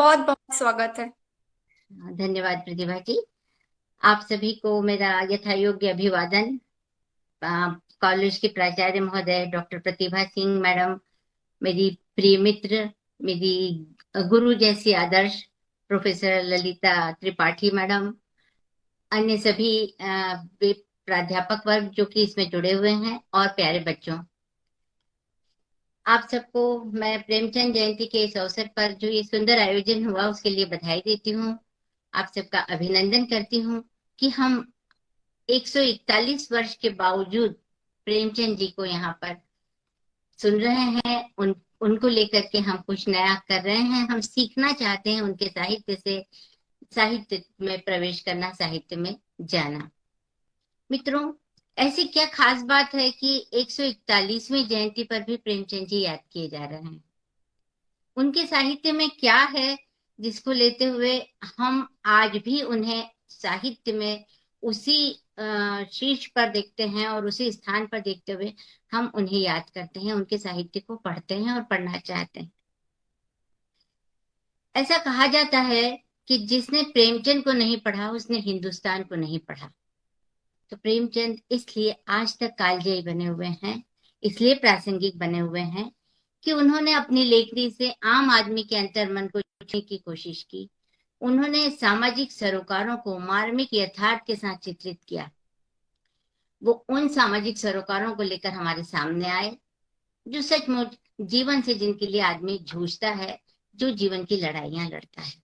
बहुत बहुत स्वागत है। धन्यवाद प्रतिभा जी। आप सभी को मेरा यथा योग्य अभिवादन। कॉलेज के प्राचार्य महोदय डॉक्टर प्रतिभा सिंह मैडम, मेरी प्रिय मित्र, मेरी गुरु जैसी आदर्श प्रोफेसर ललिता त्रिपाठी मैडम, अन्य सभी प्राध्यापक वर्ग जो कि इसमें जुड़े हुए हैं, और प्यारे बच्चों, आप सबको मैं प्रेमचंद जयंती के इस अवसर पर जो ये सुंदर आयोजन हुआ उसके लिए बधाई देती हूँ। आप सबका अभिनंदन करती हूँ कि हम 141 वर्ष के बावजूद प्रेमचंद जी को यहाँ पर सुन रहे हैं। उनको लेकर के हम कुछ नया कर रहे हैं। हम सीखना चाहते हैं उनके साहित्य से, साहित्य में प्रवेश करना, साहित्य में जाना। मित्रों, ऐसी क्या खास बात है कि 141वीं जयंती पर भी प्रेमचंद जी याद किए जा रहे हैं? उनके साहित्य में क्या है जिसको लेते हुए हम आज भी उन्हें साहित्य में उसी शीर्ष पर देखते हैं और उसी स्थान पर देखते हुए हम उन्हें याद करते हैं, उनके साहित्य को पढ़ते हैं और पढ़ना चाहते हैं। ऐसा कहा जाता है कि जिसने प्रेमचंद को नहीं पढ़ा उसने हिंदुस्तान को नहीं पढ़ा। तो प्रेमचंद इसलिए आज तक कालजयी बने हुए हैं, इसलिए प्रासंगिक बने हुए हैं कि उन्होंने अपनी लेखनी से आम आदमी के अंतर्मन को छूने की कोशिश की। उन्होंने सामाजिक सरोकारों को मार्मिक यथार्थ के साथ चित्रित किया। वो उन सामाजिक सरोकारों को लेकर हमारे सामने आए जो सचमुच जीवन से, जिनके लिए आदमी जूझता है, जो जीवन की लड़ाइयां लड़ता है।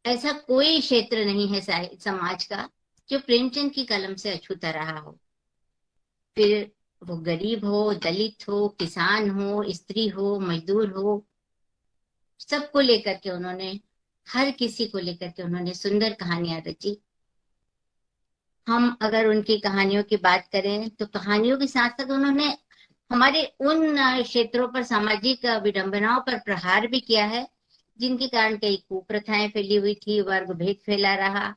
ऐसा कोई क्षेत्र नहीं है समाज का जो प्रेमचंद की कलम से अछूता रहा हो। फिर वो गरीब हो, दलित हो, किसान हो, स्त्री हो, मजदूर हो, सबको लेकर के उन्होंने, हर किसी को लेकर के उन्होंने सुंदर कहानियां रची। हम अगर उनकी कहानियों की बात करें तो कहानियों के साथ साथ उन्होंने हमारे उन क्षेत्रों पर, सामाजिक विडंबनाओं पर प्रहार भी किया है जिनके कारण कई कुप्रथाएं फैली हुई थी, वर्ग भेद फैला रहा,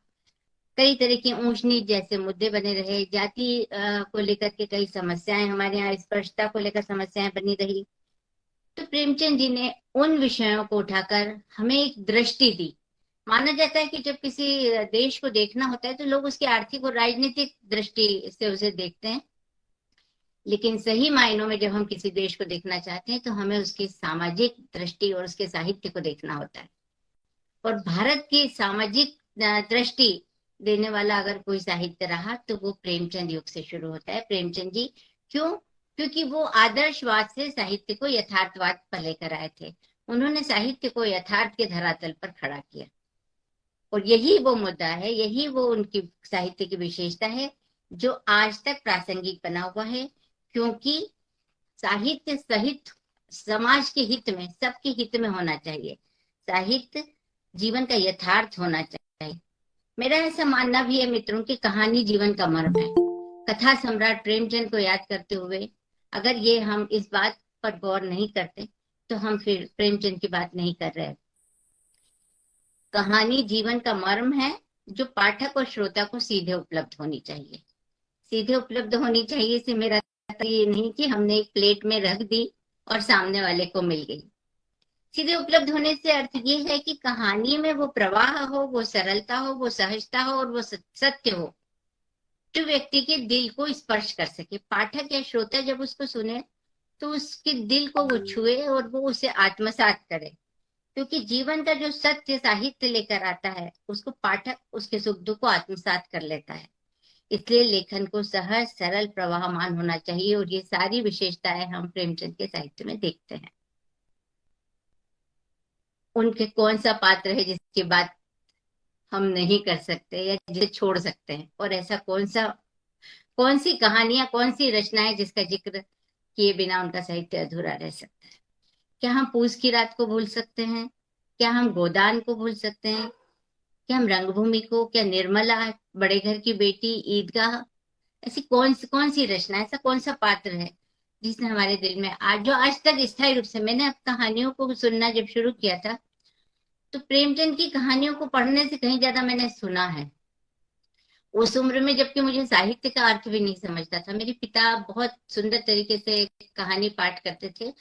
कई तरह की ऊंच नीच जैसे मुद्दे बने रहे, जाति को लेकर के कई समस्याएं, हमारे यहाँ स्पर्शता को लेकर समस्याएं बनी रही। तो प्रेमचंद जी ने उन विषयों को उठाकर हमें एक दृष्टि दी। माना जाता है कि जब किसी देश को देखना होता है तो लोग उसकी आर्थिक और राजनीतिक दृष्टि से उसे देखते हैं, लेकिन सही मायनों में जब हम किसी देश को देखना चाहते हैं तो हमें उसकी सामाजिक दृष्टि और उसके साहित्य को देखना होता है। और भारत की सामाजिक दृष्टि देने वाला अगर कोई साहित्य रहा तो वो प्रेमचंद युग से शुरू होता है। प्रेमचंद जी क्यों? क्योंकि वो आदर्शवाद से साहित्य को यथार्थवाद पर लेकर आए थे। उन्होंने साहित्य को यथार्थ के धरातल पर खड़ा किया, और यही वो मुद्दा है, यही वो उनकी साहित्य की विशेषता है जो आज तक प्रासंगिक बना हुआ है। क्योंकि साहित्य सहित समाज के हित में, सबके हित में होना चाहिए। साहित्य जीवन का यथार्थ होना चाहिए। मेरा ऐसा मानना भी है मित्रों की कहानी जीवन का मर्म है। कथा सम्राट प्रेमचंद को याद करते हुए अगर ये हम इस बात पर गौर नहीं करते तो हम फिर प्रेमचंद की बात नहीं कर रहे। कहानी जीवन का मर्म है जो पाठक और श्रोता को सीधे उपलब्ध होनी चाहिए। सीधे उपलब्ध होनी चाहिए से मेरा ये नहीं कि हमने एक प्लेट में रख दी और सामने वाले को मिल गई। सीधे उपलब्ध होने से अर्थ ये है कि कहानी में वो प्रवाह हो, वो सरलता हो, वो सहजता हो और वो सत्य हो जो व्यक्ति के दिल को स्पर्श कर सके। पाठक या श्रोता जब उसको सुने तो उसके दिल को वो छुए और वो उसे आत्मसात करे। क्योंकि जीवन का जो सत्य साहित्य लेकर आता है उसको पाठक उसके सुख दुख को आत्मसात कर लेता है। इसलिए लेखन को सहज, सरल, प्रवाहमान होना चाहिए, और ये सारी विशेषताएं हम प्रेमचंद के साहित्य में देखते हैं। उनके कौन सा पात्र है जिसकी बात हम नहीं कर सकते या जिसे छोड़ सकते हैं, और ऐसा कौन सी कहानियां, कौन सी रचनाएं जिसका जिक्र किए बिना उनका साहित्य अधूरा रह सकता है? क्या हम पूस की रात को भूल सकते हैं? क्या हम गोदान को भूल सकते हैं? क्या हम रंगभूमि को? क्या निर्मला, बड़े घर की बेटी, ईदगाह? ऐसी कौन सी रचना, ऐसा कौन सा पात्र है जिसने हमारे दिल में आज, जो आज तक स्थायी रूप से, मैंने अब कहानियों को सुनना जब शुरू किया था तो प्रेमचंद की कहानियों को पढ़ने से कहीं ज्यादा मैंने सुना है। उस उम्र में जबकि मुझे साहित्य का अर्थ भी नहीं समझता था। मेरे पिता बहुत सुंदर तरीके से कहानी पाठ करते थे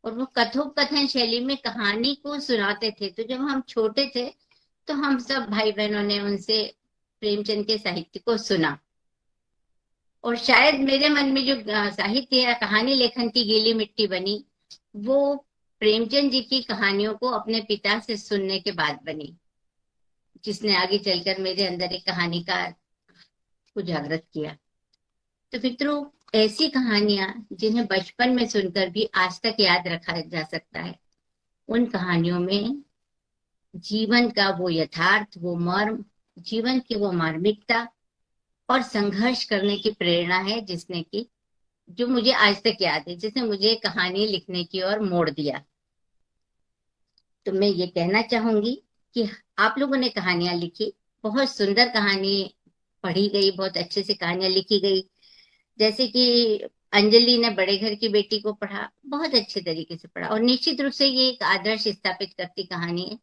और वो कथोपकथन शैली में कहानी को सुनाते थे। तो जब हम छोटे थे तो हम सब भाई बहनों ने उनसे प्रेमचंद के साहित्य को सुना, और शायद मेरे मन में जो साहित्य या कहानी लेखन की गीली मिट्टी बनी, वो प्रेमचंद जी की कहानियों को अपने पिता से सुनने के बाद बनी, जिसने आगे चलकर मेरे अंदर एक कहानीकार को जागृत किया। तो मित्रों, ऐसी कहानियां जिन्हें बचपन में सुनकर भी आज तक याद रखा जा सकता है, उन कहानियों में जीवन का वो यथार्थ, वो मर्म, जीवन की वो मार्मिकता और संघर्ष करने की प्रेरणा है, जिसने की जो मुझे आज तक याद है, जिसने मुझे कहानी लिखने की ओर मोड़ दिया। तो मैं ये कहना चाहूंगी कि आप लोगों ने कहानियां लिखी, बहुत सुंदर कहानी पढ़ी गई, बहुत अच्छे से कहानियां लिखी गई। जैसे कि अंजलि ने बड़े घर की बेटी को पढ़ा, बहुत अच्छे तरीके से पढ़ा, और निश्चित रूप से ये एक आदर्श स्थापित करती कहानी है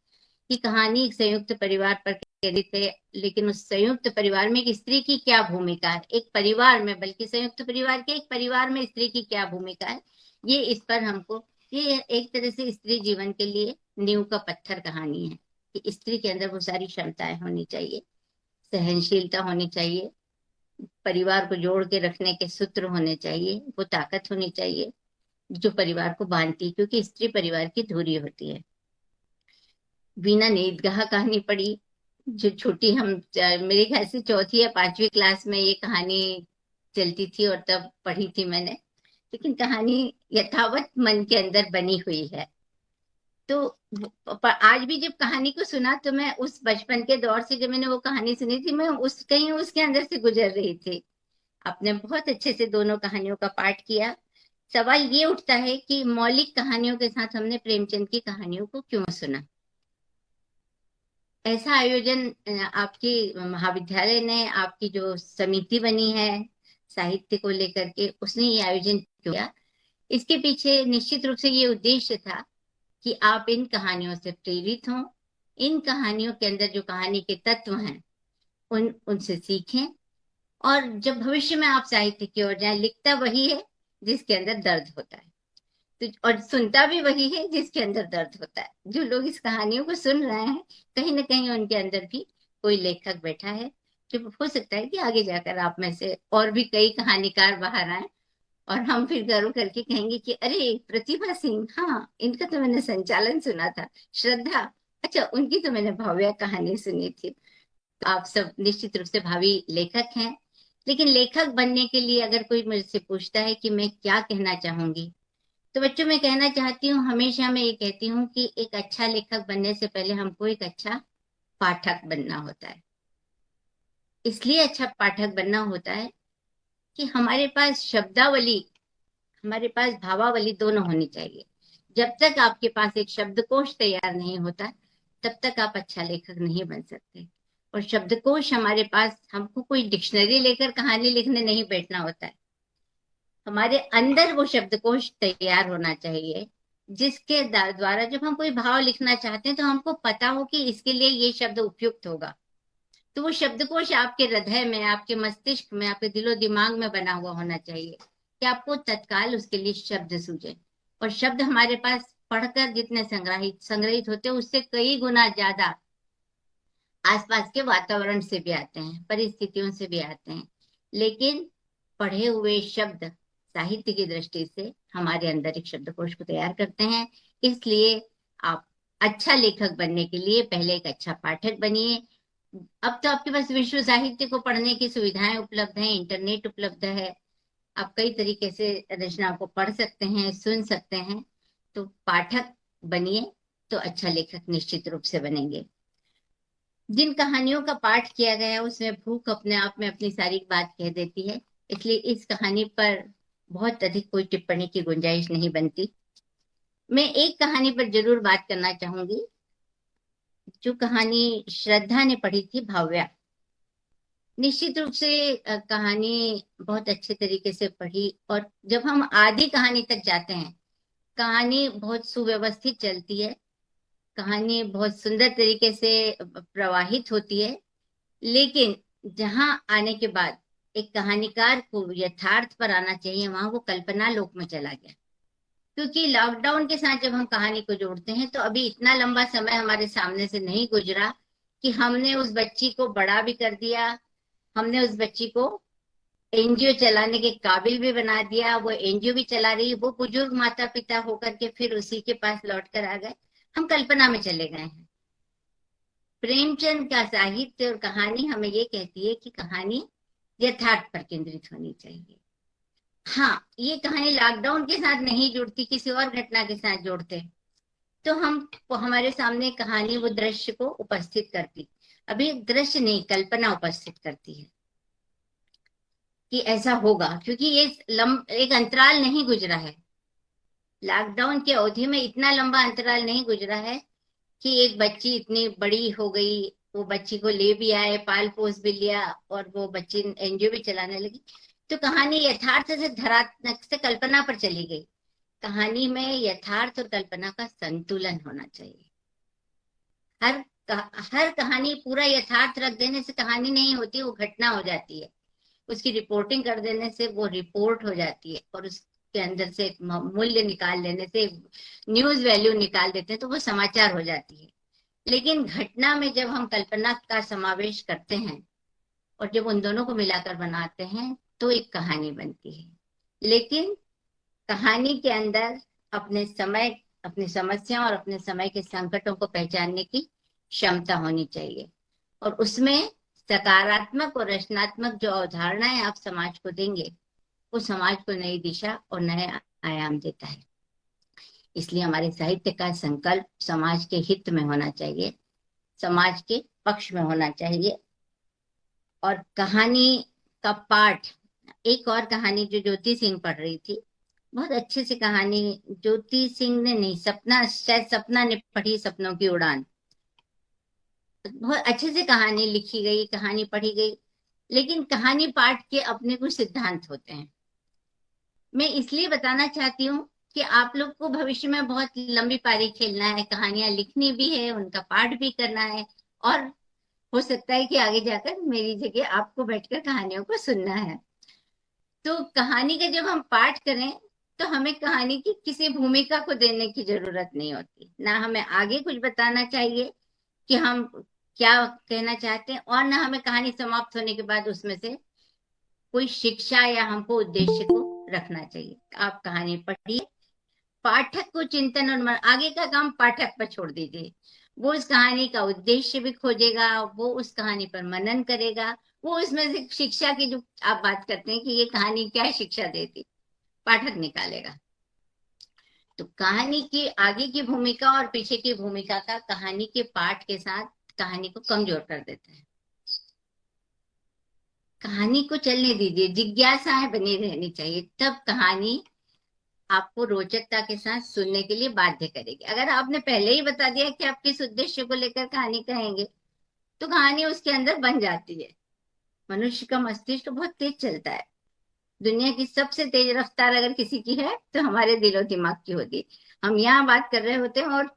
कि कहानी एक संयुक्त परिवार पर केंद्रित है, लेकिन उस संयुक्त परिवार में एक स्त्री की क्या भूमिका है, एक परिवार में, बल्कि संयुक्त परिवार के एक परिवार में स्त्री की क्या भूमिका है, ये इस पर हमको, ये एक तरह से स्त्री जीवन के लिए नींव का पत्थर कहानी है कि स्त्री के अंदर वो सारी क्षमताएं होनी चाहिए, सहनशीलता होनी चाहिए, परिवार को जोड़ के रखने के सूत्र होने चाहिए, वो ताकत होनी चाहिए जो परिवार को बांधती है, क्योंकि स्त्री परिवार की धुरी होती है। वीणा ने ईदगाह कहानी पढ़ी, जो छोटी हम मेरे ख्याल से चौथी या पांचवी क्लास में ये कहानी चलती थी और तब पढ़ी थी मैंने, लेकिन कहानी यथावत मन के अंदर बनी हुई है। तो आज भी जब कहानी को सुना तो मैं उस बचपन के दौर से, जब मैंने वो कहानी सुनी थी, मैं उस कहीं उसके अंदर से गुजर रही थी। आपने बहुत अच्छे से दोनों कहानियों का पाठ किया। सवाल ये उठता है कि मौलिक कहानियों के साथ हमने प्रेमचंद की कहानियों को क्यों सुना। ऐसा आयोजन आपकी महाविद्यालय ने, आपकी जो समिति बनी है साहित्य को लेकर के, उसने ये आयोजन क्यों किया। इसके पीछे निश्चित रूप से ये उद्देश्य था कि आप इन कहानियों से प्रेरित हों, इन कहानियों के अंदर जो कहानी के तत्व हैं उनसे सीखें, और जब भविष्य में आप साहित्य की ओर जाएं, लिखता वही है जिसके अंदर दर्द होता है, तो और सुनता भी वही है जिसके अंदर दर्द होता है। जो लोग इस कहानियों को सुन रहे हैं, कहीं ना कहीं उनके अंदर भी कोई लेखक बैठा है, जो हो सकता है कि आगे जाकर आप में से और भी कई कहानीकार बाहर आए, और हम फिर गर्व करके कहेंगे कि अरे प्रतिभा सिंह, हाँ इनका तो मैंने संचालन सुना था, श्रद्धा, अच्छा उनकी तो मैंने भव्य कहानी सुनी थी। तो आप सब निश्चित रूप से भावी लेखक हैं, लेकिन लेखक बनने के लिए अगर कोई मुझसे पूछता है कि मैं क्या कहना चाहूंगी, तो बच्चों मैं कहना चाहती हूँ, हमेशा मैं ये कहती हूँ कि एक अच्छा लेखक बनने से पहले हमको एक अच्छा पाठक बनना होता है। इसलिए अच्छा पाठक बनना होता है कि हमारे पास शब्दावली, हमारे पास भावावली दोनों होनी चाहिए। जब तक आपके पास एक शब्दकोश तैयार नहीं होता, तब तक आप अच्छा लेखक नहीं बन सकते। और शब्दकोश हमारे पास, हमको कोई डिक्शनरी लेकर कहानी लिखने नहीं बैठना होता है, हमारे अंदर वो शब्दकोश तैयार होना चाहिए, जिसके द्वारा जब हम कोई भाव लिखना चाहते हैं तो हमको पता हो कि इसके लिए ये शब्द उपयुक्त होगा। तो वो शब्दकोश आपके हृदय में, आपके मस्तिष्क में, आपके दिलो दिमाग में बना हुआ होना चाहिए कि आपको तत्काल उसके लिए शब्द सूझे। और शब्द हमारे पास पढ़कर जितने संग्रहित संग्रहित होते हैं, उससे कई गुना ज्यादा आसपास के वातावरण से भी आते हैं, परिस्थितियों से भी आते हैं। लेकिन पढ़े हुए शब्द साहित्य की दृष्टि से हमारे अंदर एक शब्दकोश को तैयार करते हैं। इसलिए आप अच्छा लेखक बनने के लिए पहले एक अच्छा पाठक बनिए। अब तो आपके पास विश्व साहित्य को पढ़ने की सुविधाएं उपलब्ध हैं, इंटरनेट उपलब्ध है, आप कई तरीके से रचना को पढ़ सकते हैं, सुन सकते हैं। तो पाठक बनिए तो अच्छा लेखक निश्चित रूप से बनेंगे। जिन कहानियों का पाठ किया गया है उसमें भूख अपने आप में अपनी सारी बात कह देती है, इसलिए इस कहानी पर बहुत अधिक कोई टिप्पणी की गुंजाइश नहीं बनती। मैं एक कहानी पर जरूर बात करना चाहूंगी, जो कहानी श्रद्धा ने पढ़ी थी, भाव्या। निश्चित रूप से कहानी बहुत अच्छे तरीके से पढ़ी, और जब हम आधी कहानी तक जाते हैं, कहानी बहुत सुव्यवस्थित चलती है, कहानी बहुत सुंदर तरीके से प्रवाहित होती है। लेकिन जहां आने के बाद एक कहानीकार को यथार्थ पर आना चाहिए, वहां वो कल्पना लोक में चला गया। क्योंकि लॉकडाउन के साथ जब हम कहानी को जोड़ते हैं तो अभी इतना लंबा समय हमारे सामने से नहीं गुजरा कि हमने उस बच्ची को बड़ा भी कर दिया, हमने उस बच्ची को एनजीओ चलाने के काबिल भी बना दिया, वो एनजीओ भी चला रही है, वो बुजुर्ग माता पिता होकर के फिर उसी के पास लौट कर आ गए, हम कल्पना में चले गए हैं। प्रेमचंद का साहित्य और कहानी हमें ये कहती है कि कहानी यथार्थ पर केंद्रित होनी चाहिए। हाँ, ये कहानी लॉकडाउन के साथ नहीं जुड़ती, किसी और घटना के साथ जोड़ते तो हम हमारे सामने कहानी वो दृश्य को उपस्थित करती, अभी दृश्य नहीं कल्पना उपस्थित करती है कि ऐसा होगा, क्योंकि ये एक अंतराल नहीं गुजरा है। लॉकडाउन की अवधि में इतना लंबा अंतराल नहीं गुजरा है कि एक बच्ची इतनी बड़ी हो गई, वो बच्ची को ले भी आए, पाल पोस भी लिया और वो बच्ची एनजीओ भी चलाने लगी। तो कहानी यथार्थ से धरात्मक से कल्पना पर चली गई। कहानी में यथार्थ और कल्पना का संतुलन होना चाहिए। हर हर कहानी पूरा यथार्थ रख देने से कहानी नहीं होती, वो घटना हो जाती है। उसकी रिपोर्टिंग कर देने से वो रिपोर्ट हो जाती है, और उसके अंदर से एक मूल्य निकाल लेने से, न्यूज वैल्यू निकाल देते हैं तो वो समाचार हो जाती है। लेकिन घटना में जब हम कल्पना का समावेश करते हैं और जब उन दोनों को मिलाकर बनाते हैं तो एक कहानी बनती है। लेकिन कहानी के अंदर अपने समय, अपनी समस्या और अपने समय के संकटों को पहचानने की क्षमता होनी चाहिए, और उसमें सकारात्मक और रचनात्मक जो अवधारणाएं आप समाज को देंगे वो समाज को नई दिशा और नए आयाम देता है। इसलिए हमारे साहित्य का संकल्प समाज के हित में होना चाहिए, समाज के पक्ष में होना चाहिए। और कहानी का पाठ, एक और कहानी जो ज्योति सिंह पढ़ रही थी, बहुत अच्छे से कहानी, ज्योति सिंह ने नहीं, सपना, शायद सपना ने पढ़ी, सपनों की उड़ान, बहुत अच्छे से कहानी लिखी गई, कहानी पढ़ी गई। लेकिन कहानी पाठ के अपने कुछ सिद्धांत होते हैं। मैं इसलिए बताना चाहती हूँ कि आप लोग को भविष्य में बहुत लंबी पारी खेलना है, कहानियां लिखनी भी है, उनका पाठ भी करना है, और हो सकता है कि आगे जाकर मेरी जगह आपको बैठकर कहानियों को सुनना है। तो कहानी का जब हम पाठ करें तो हमें कहानी की किसी भूमिका को देने की जरूरत नहीं होती, ना हमें आगे कुछ बताना चाहिए कि हम क्या कहना चाहते हैं, और ना हमें कहानी समाप्त होने के बाद उसमें से कोई शिक्षा या हमको उद्देश्य को रखना चाहिए। आप कहानी पढ़िए, पाठक को चिंतन और आगे का काम पाठक पर छोड़ दीजिए। वो उस कहानी का उद्देश्य भी खोजेगा, वो उस कहानी पर मनन करेगा, वो उसमें से शिक्षा की जो आप बात करते हैं कि ये कहानी क्या शिक्षा देती, पाठक निकालेगा। तो कहानी की आगे की भूमिका और पीछे की भूमिका का कहानी के पाठ के साथ कहानी को कमजोर कर देता है। कहानी को चलने दीजिए, जिज्ञासाएं बनी रहनी चाहिए, तब कहानी आपको रोचकता के साथ सुनने के लिए बाध्य करेगी। अगर आपने पहले ही बता दिया कि आप किस उद्देश्य को लेकर कहानी कहेंगे तो कहानी उसके अंदर बन जाती है। मनुष्य का मस्तिष्क बहुत तेज चलता है, दुनिया की सबसे तेज रफ्तार अगर किसी की है तो हमारे दिलो दिमाग की होती है। हम यहाँ बात कर रहे होते हैं और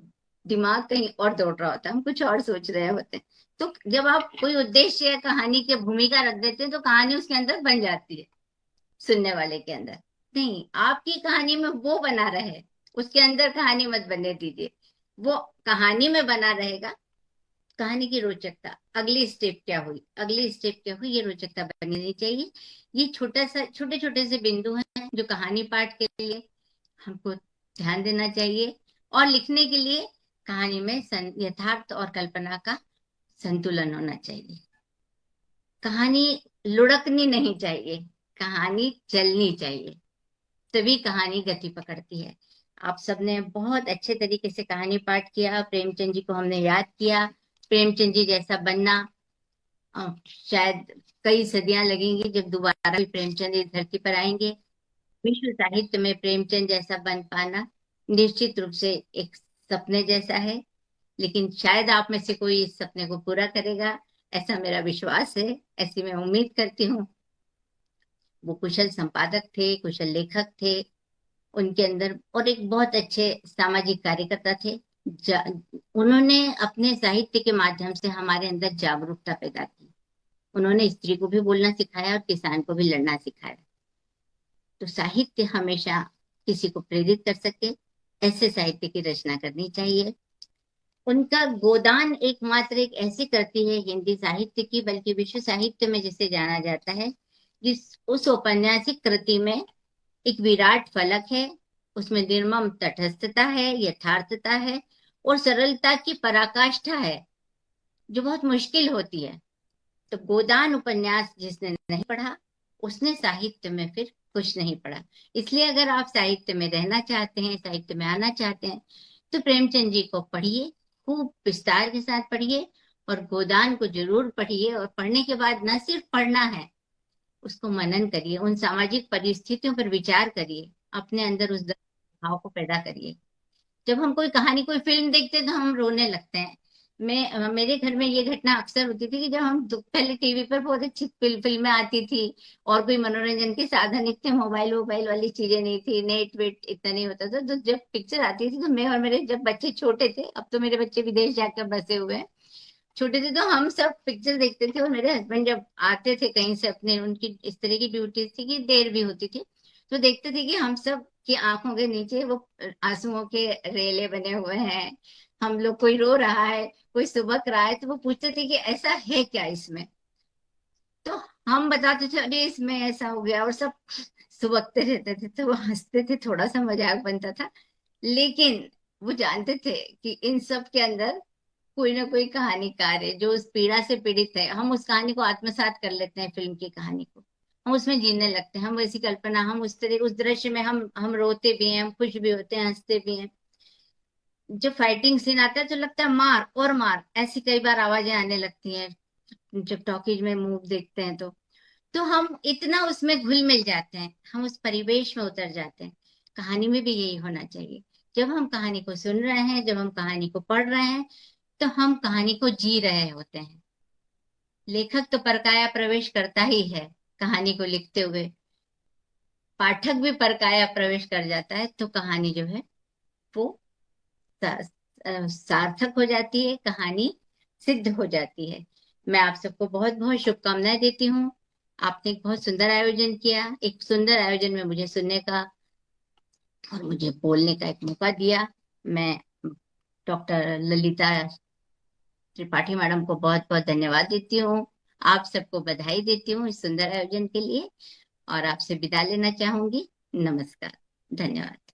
दिमाग कहीं और दौड़ रहा होता है, हम कुछ और सोच रहे होते हैं। तो जब आप कोई उद्देश्य या कहानी की भूमिका रख देते हैं तो कहानी उसके अंदर बन जाती है, सुनने वाले के अंदर नहीं। आपकी कहानी में वो बना रहे, उसके अंदर कहानी मत बनने दीजिए, वो कहानी में बना रहेगा। कहानी की रोचकता, अगली स्टेप क्या हुई, अगली स्टेप क्या हुई, ये रोचकता बननी चाहिए। ये छोटा सा, छोटे छोटे से बिंदु हैं जो कहानी पाठ के लिए हमको ध्यान देना चाहिए, और लिखने के लिए कहानी में यथार्थ और कल्पना का संतुलन होना चाहिए। कहानी लुढ़कनी नहीं चाहिए, कहानी चलनी चाहिए, तभी कहानी गति पकड़ती है। आप सबने बहुत अच्छे तरीके से कहानी पाठ किया, प्रेमचंद जी को हमने याद किया। प्रेमचंद जी जैसा बनना शायद कई सदियां लगेंगी, जब दोबारा भी प्रेमचंद इस धरती पर आएंगे। विश्व साहित्य में प्रेमचंद जैसा बन पाना निश्चित रूप से एक सपने जैसा है, लेकिन शायद आप में से कोई इस सपने को पूरा करेगा, ऐसा मेरा विश्वास है, ऐसी मैं उम्मीद करती हूँ। वो कुशल संपादक थे, कुशल लेखक थे, उनके अंदर, और एक बहुत अच्छे सामाजिक कार्यकर्ता थे। उन्होंने अपने साहित्य के माध्यम से हमारे अंदर जागरूकता पैदा की। उन्होंने स्त्री को भी बोलना सिखाया और किसान को भी लड़ना सिखाया। तो साहित्य हमेशा किसी को प्रेरित कर सके, ऐसे साहित्य की रचना करनी चाहिए। उनका गोदान एकमात्र एक ऐसी कृति है हिंदी साहित्य की, बल्कि विश्व साहित्य में जिसे जाना जाता है, जिस उस औपन्यासिक कृति में एक विराट फलक है, उसमें निर्मम तटस्थता है, यथार्थता है और सरलता की पराकाष्ठा है, जो बहुत मुश्किल होती है। तो गोदान उपन्यास जिसने नहीं पढ़ा, उसने साहित्य में फिर कुछ नहीं पढ़ा। इसलिए अगर आप साहित्य में रहना चाहते हैं, साहित्य में आना चाहते हैं, तो प्रेमचंद जी को पढ़िए, खूब विस्तार के साथ पढ़िए, और गोदान को जरूर पढ़िए। और पढ़ने के बाद न सिर्फ पढ़ना है, उसको मनन करिए, उन सामाजिक परिस्थितियों पर विचार करिए, अपने अंदर उस भाव को पैदा करिए। जब हम कोई कहानी, कोई फिल्म देखते हैं तो हम रोने लगते हैं। मेरे घर में ये घटना अक्सर होती थी कि जब हम पहले टीवी पर बहुत अच्छी फिल्में आती थी, और कोई मनोरंजन के साधन इतने मोबाइल वोबाइल वाली चीजें नहीं थी, नेट वेट इतना नहीं होता था, तो जब पिक्चर आती थी तो मैं और मेरे, जब बच्चे छोटे थे, अब तो मेरे बच्चे विदेश जाकर बसे हुए हैं, छोटे थे तो हम सब पिक्चर देखते थे। और मेरे हस्बैंड जब आते थे कहीं से अपने, उनकी इस तरह की ड्यूटी थी कि देर भी होती थी, तो देखते थे कि हम सब की आंखों के नीचे वो आंसुओं के रेले बने हुए हैं। हम लोग, कोई रो रहा है, कोई सुबक रहा है, तो वो पूछते थे कि ऐसा है क्या इसमें। तो हम बताते थे अरे इसमें ऐसा हो गया, और सब सुबकते रहते थे, तो वो हंसते थे, थोड़ा सा मजाक बनता था। लेकिन वो जानते थे कि इन सब के अंदर कोई ना कोई कहानीकार है जो उस पीड़ा से पीड़ित है। हम उस कहानी को आत्मसात कर लेते हैं, फिल्म की कहानी को हम उसमें जीने लगते हैं, हम वैसी कल्पना, हम उस तरह, उस दृश्य में हम रोते भी हैं, हम खुश भी होते हैं, हंसते भी हैं। जब फाइटिंग सीन आता है तो लगता है मार और मार, ऐसी कई बार आवाजें आने लगती हैं जब टॉकीज में मूव देखते हैं। तो हम इतना उसमें घुल मिल जाते हैं, हम उस परिवेश में उतर जाते हैं। कहानी में भी यही होना चाहिए। जब हम कहानी को सुन रहे हैं, जब हम कहानी को पढ़ रहे हैं, तो हम कहानी को जी रहे होते हैं। लेखक तो परकाया प्रवेश करता ही है कहानी को लिखते हुए, पाठक भी परकाया प्रवेश कर जाता है, तो कहानी जो है वो सार्थक हो जाती है, कहानी सिद्ध हो जाती है। मैं आप सबको बहुत बहुत शुभकामनाएं देती हूँ। आपने एक बहुत सुंदर आयोजन किया, एक सुंदर आयोजन में मुझे सुनने का और मुझे बोलने का एक मौका दिया। मैं डॉक्टर ललिता त्रिपाठी मैडम को बहुत बहुत धन्यवाद देती हूँ। आप सबको बधाई देती हूँ इस सुंदर आयोजन के लिए, और आपसे विदा लेना चाहूंगी। नमस्कार, धन्यवाद।